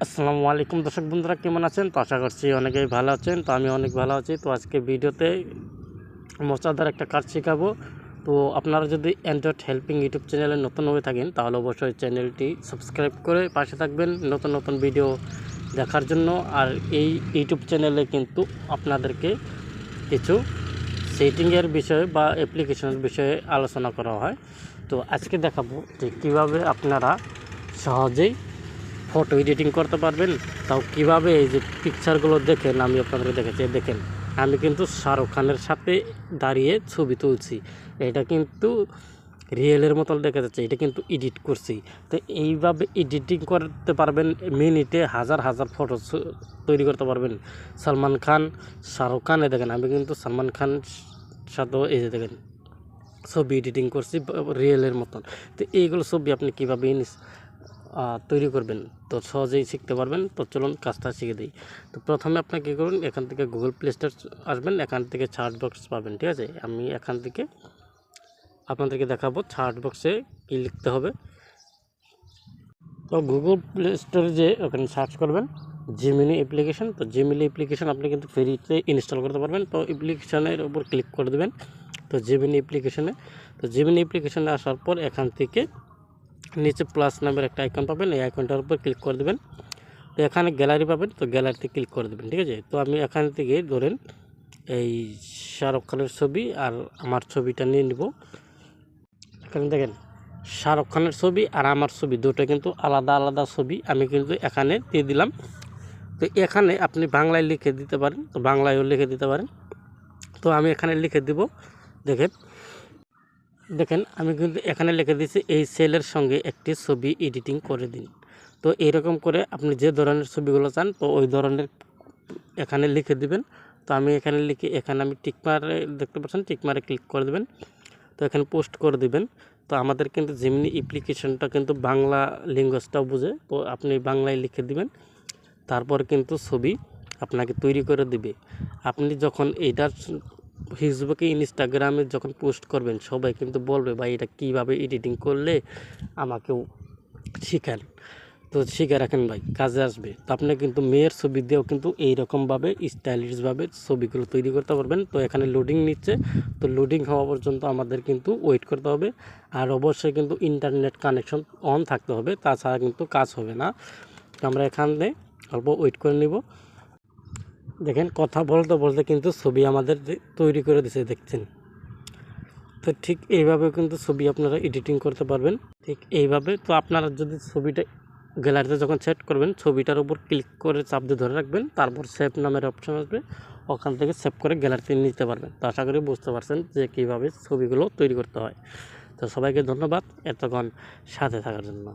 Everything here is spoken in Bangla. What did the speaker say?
আসসালামু আলাইকুম দর্শক বন্ধুরা, কেমন আছেন? তো আশা করছি অনেকেই ভালো আছেন। তো আমি অনেক ভালো আছি। তো আজকে ভিডিওতে মজাদার একটা কাজ শেখাবো। তো আপনারা যদি অ্যান্ড্রয়েড হেল্পিং ইউটিউব চ্যানেলে নতুন হয়ে থাকেন তাহলে অবশ্যই চ্যানেলটি সাবস্ক্রাইব করে পাশে থাকবেন নতুন নতুন ভিডিও দেখার জন্য। আর এই ইউটিউব চ্যানেলে কিন্তু আপনাদেরকে কিছু সেটিংয়ের বিষয়ে বা অ্যাপ্লিকেশনের বিষয়ে আলোচনা করা হয়। তো আজকে দেখাবো যে কীভাবে আপনারা সহজেই ফটো এডিটিং করতে পারবেন। তাও কিভাবে, এই যে পিকচারগুলো দেখেন, আমি আপনাদেরকে দেখাচ্ছি। দেখেন, আমি কিন্তু শাহরুখ খানের সাথে দাঁড়িয়ে ছবি তুলছি। এটা কিন্তু রিয়েলের মতো দেখা যাচ্ছে, এটা কিন্তু এডিট করছি। তো এইভাবে এডিটিং করতে পারবেন, মিনিটে হাজার হাজার ফটো তৈরি করতে পারবেন। সালমান খান, শাহরুখ খান, দেখেন আমি কিন্তু সালমান খান সাথেও এই যে দেখেন ছবি এডিটিং করছি রিয়েলের মতন। তো এইগুলো ছবি আপনি কীভাবে তৈরি করবেন, তো সহজেই শিখতে পারবেন। তো চলুন কাজটা শিখে দিই। তো প্রথমে আপনাকে কী করুন, এখান থেকে গুগল প্লে স্টোর আসবেন, এখান থেকে সার্চ বক্স পাবেন, ঠিক আছে? আমি এখান থেকে আপনাদেরকে দেখাবো সার্চ বক্সে কী লিখতে হবে। তো গুগল প্লে স্টোরে যে ওখানে সার্চ করবেন জিমিনি অ্যাপ্লিকেশন। তো জিমিনি অ্যাপ্লিকেশন আপনি কিন্তু ফ্রিতে ইনস্টল করতে পারবেন। তো অ্যাপ্লিকেশনের উপর ক্লিক করে দেবেন। তো জিমিনি অ্যাপ্লিকেশনে আসার পর এখান থেকে নিচে প্লাস নামের একটা আইকন পাবেন, এই আইকনটার উপর ক্লিক করে দেবেন। তো এখানে গ্যালারি পাবেন, তো গ্যালারিতে ক্লিক করে দেবেন, ঠিক আছে? তো আমি এখান থেকে ধরেন এই শাহরুখ খানের ছবি আর আমার ছবিটা নিয়ে নেব। এখানে দেখেন শাহরুখ খানের ছবি আর আমার ছবি দুটো কিন্তু আলাদা আলাদা ছবি, আমি কিন্তু এখানে দিয়ে দিলাম। তো এখানে আপনি বাংলায় লিখে দিতে পারেন, তো বাংলায়ও লিখে দিতে পারেন। তো আমি এখানে লিখে দিব। দেখেন আমি কিন্তু এখানে লিখে দিয়েছি, এই সেলের সঙ্গে একটি ছবি এডিটিং করে দিন। তো এরকম করে আপনি যে ধরনের ছবিগুলো চান, তো ওই ধরনের এখানে লিখে দিবেন। তো আমি এখানে লিখে, এখানে আমি টিকমারে দেখতে পাচ্ছেন, টিকমারে ক্লিক করে দেবেন। তো এখানে পোস্ট করে দিবেন। তো আমাদের কিন্তু জিমিনি অ্যাপ্লিকেশনটা কিন্তু বাংলা ল্যাঙ্গুয়েজটাও বোঝে, তো আপনি বাংলায় লিখে দিবেন। তারপর কিন্তু ছবি আপনাকে তৈরি করে দিবে। আপনি যখন এইটার ফেসবুকে, ইনস্টাগ্রামে যখন পোস্ট করবেন, সবাই কিন্তু বলবে ভাই এটা কীভাবে এডিটিং করলে আমাকেও শিখান। তো শিখে রাখেন ভাই, কাজে আসবে। তো আপনি কিন্তু মেয়ের ছবি দিয়েও কিন্তু এইরকমভাবে স্টাইলিশভাবে ছবিগুলো তৈরি করতে পারবেন। তো এখানে লোডিং নিচ্ছে, তো লোডিং হওয়া পর্যন্ত আমাদের কিন্তু ওয়েট করতে হবে। আর অবশ্যই কিন্তু ইন্টারনেট কানেকশন অন থাকতে হবে, তাছাড়া কিন্তু কাজ হবে না। আমরা এখানে অল্প ওয়েট করে নিব। দেখেন কথা বলতে বলতে কিন্তু ছবি আমাদের তৈরি করে দিছে, দেখছেন? তো ঠিক এইভাবে কিন্তু ছবি আপনারা এডিটিং করতে পারবেন, ঠিক এইভাবে। তো আপনারা যদি ছবিটা গ্যালারিতে যখন সেট করবেন, ছবিটার উপর ক্লিক করে চাপ দিয়ে ধরে রাখবেন, তারপর সেভ নামের অপশন আসবে, ওখান থেকে সেভ করে গ্যালারিতে নিতে পারবেন। তো আশা করি বুঝতে পারছেন যে কীভাবে ছবিগুলো তৈরি করতে হয়। তো সবাইকে ধন্যবাদ এতক্ষণ সাথে থাকার জন্য।